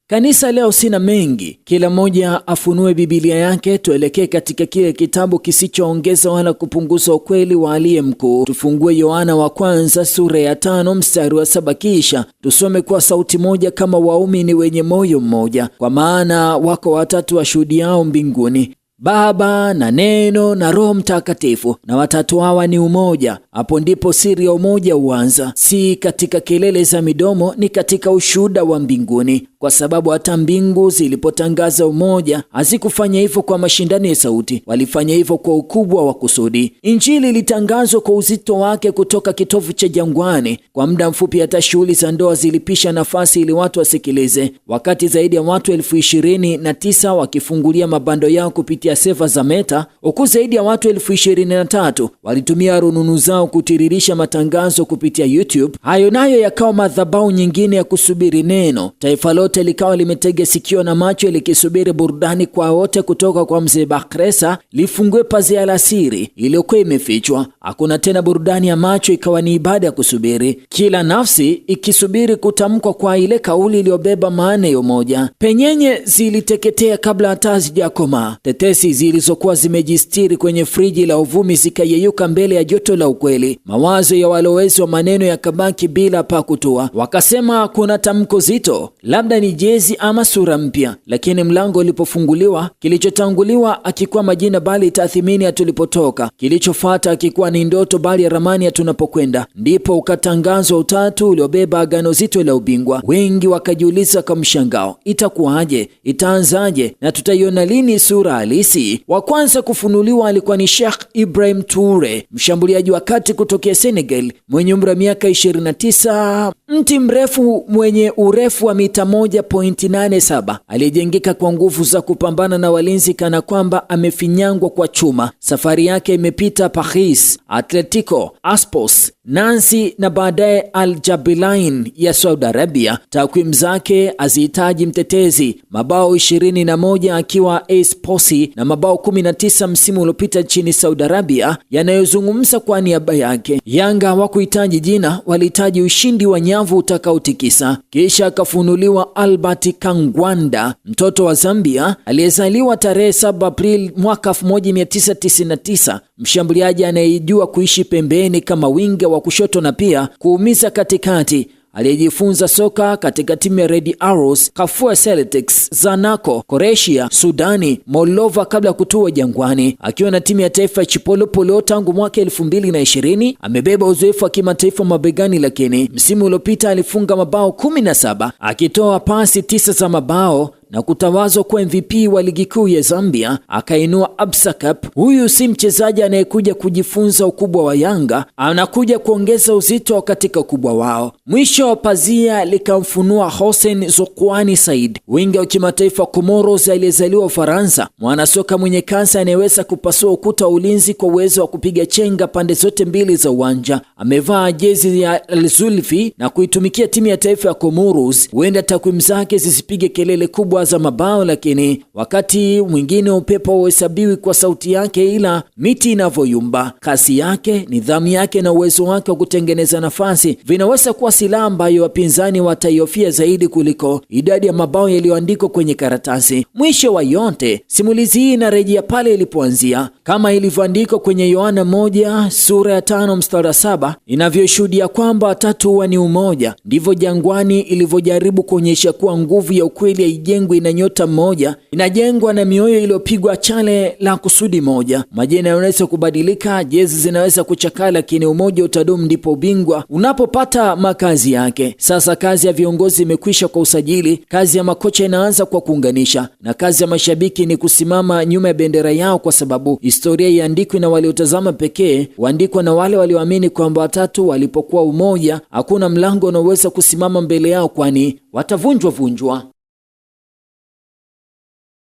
Kanisa leo sina mengi, kila mmoja afunue Biblia yake, tuelekee katika kile kitabu kisichoongeza wala kupunguza ukweli wa aliye mkuu. Tufungue Yohana wa kwanza sura ya 5 mstari wa 7, kisha tusome kwa sauti moja kama waumini wenye moyo mmoja. Kwa maana wako watatu washuhudiao mbinguni, Baba na Neno na Roho Mtakatifu, na watatu hawa ni umoja. Hapo ndipo siri ya umoja huanza, si katika kelele za midomo, ni katika ushuhuda wa mbinguni. Kwa sababu hata mbingu zilipotangaza umoja, hazikufanya hivyo kwa mashindano ya sauti, walifanya hivyo kwa ukubwa wa kusudi. Injili ilitangazwa kwa uzito wake kutoka kitovu cha jangwani. Kwa muda mfupi hata shughuli za ndoa zilipisha nafasi ili watu wasikilize. Wakati zaidi ya watu 29,000 wakifungulia mabando yao kupitia seva za Meta, huku zaidi ya watu 23,000 walitumia rununu zao kutiririsha matangazo kupitia YouTube. Hayo nayo yakawa madhabahu nyingine ya kusubiri neno. Taifa lote likawa limetega sikio na macho likisubiri burudani kwa wote kutoka kwa mzee Bakresa lifungue pazia la siri iliyokuwa imefichwa. Hakuna tena burudani ya macho, ikawa ni ibada ya kusubiri, kila nafsi ikisubiri kutamkwa kwa ile kauli iliyobeba maana ya umoja. Penyenye ziliteketea kabla hata hazijakomaa. Tetesi zilizokuwa zimejistiri kwenye friji la uvumi zikayeyuka mbele ya joto la ukweli. Mawazo ya walowezi wa maneno yakabaki bila pa kutua. Wakasema kuna tamko zito, labda ni jezi ama sura mpya. Lakini mlango ulipofunguliwa, kilichotanguliwa akikuwa majina bali tathmini ya tulipotoka, kilichofuata akikuwa ni ndoto bali ya ramani ya tunapokwenda. Ndipo ukatangazwa utatu uliobeba agano zito la ubingwa. Wengi wakajiuliza kwa mshangao, itakuwaje? Itaanzaje? Na tutaiona lini sura halisi? Wa kwanza kufunuliwa alikuwa ni Sheikh Ibrahim Toure, mshambuliaji wa kati kutokea Senegal mwenye umri wa miaka 29, mti mrefu mwenye urefu wa mita 1.87, aliyejengeka kwa nguvu za kupambana na walinzi kana kwamba amefinyangwa kwa chuma. Safari yake imepita Paris, Atletico, Aspos, Nancy na baadaye Al Jabilain ya Saudi Arabia. Takwimu zake hazihitaji mtetezi: mabao 21 akiwa AS Posi na mabao 19 msimu uliopita nchini Saudi Arabia yanayozungumza kwa niaba yake. Yanga hawakuhitaji jina, walihitaji ushindi wa nyavu utakaotikisa. Kisha akafunuliwa Albert Kangwanda, mtoto wa Zambia aliyezaliwa tarehe 7 Aprili mwaka 1999, mshambuliaji anayejua kuishi pembeni kama winga wa kushoto na pia kuumiza katikati, aliyejifunza soka katika timu ya Red Arrows, Kafua Celtics, Zanaco, Croatia, Sudani, Moldova kabla ya kutua Jangwani. Akiwa na timu ya taifa ya Chipolopolo tangu mwaka 2020, amebeba uzoefu wa kimataifa mabegani, lakini msimu uliopita alifunga mabao 17 akitoa pasi 9 za mabao na kutawazwa kwa MVP wa ligi kuu ya Zambia. Akainua Absa Cup. Huyu si mchezaji anayekuja kujifunza ukubwa wa Yanga, anakuja kuongeza uzito katika ukubwa wao. Mwisho pazia likamfunua Hossein Zokwani Said, winga wa kimataifa Comoros aliyezaliwa Ufaransa, mwanasoka mwenye kasi anayeweza kupasua ukuta wa ulinzi kwa uwezo wa kupiga chenga pande zote mbili za uwanja. Amevaa jezi ya Al-Zulfi na kuitumikia timu ya taifa ya Comoros. Huenda takwimu zake zisipige kelele kubwa za mabao, lakini wakati mwingine upepo uhesabiwi kwa sauti yake, ila miti inavyoyumba. Kasi yake, nidhamu yake na uwezo wake wa kutengeneza nafasi vinaweza kuwa silaha ambayo wapinzani wataiofia zaidi kuliko idadi ya mabao yaliyoandikwa kwenye karatasi. Mwisho wa yote, simulizi hii inarejea pale ilipoanzia, kama ilivyoandikwa kwenye Yohana 1 sura ya 5 mstari 7, inavyoshuhudia kwamba watatu huwa ni umoja. Ndivyo Jangwani ilivyojaribu kuonyesha kuwa nguvu ya ukweli haijengwi na nyota mmoja, inajengwa na mioyo iliyopigwa chale la kusudi moja. Majina yanaweza kubadilika, jezi zinaweza kuchakaa, lakini umoja utadumu. Ndipo ubingwa unapopata makazi yake. Sasa kazi ya viongozi imekwisha kwa usajili, kazi ya makocha inaanza kwa kuunganisha, na kazi ya mashabiki ni kusimama nyuma ya bendera yao, kwa sababu historia iandikwi na waliotazama pekee, huandikwa na wale walioamini kwamba watatu walipokuwa umoja, hakuna mlango unaoweza kusimama mbele yao, kwani watavunjwa.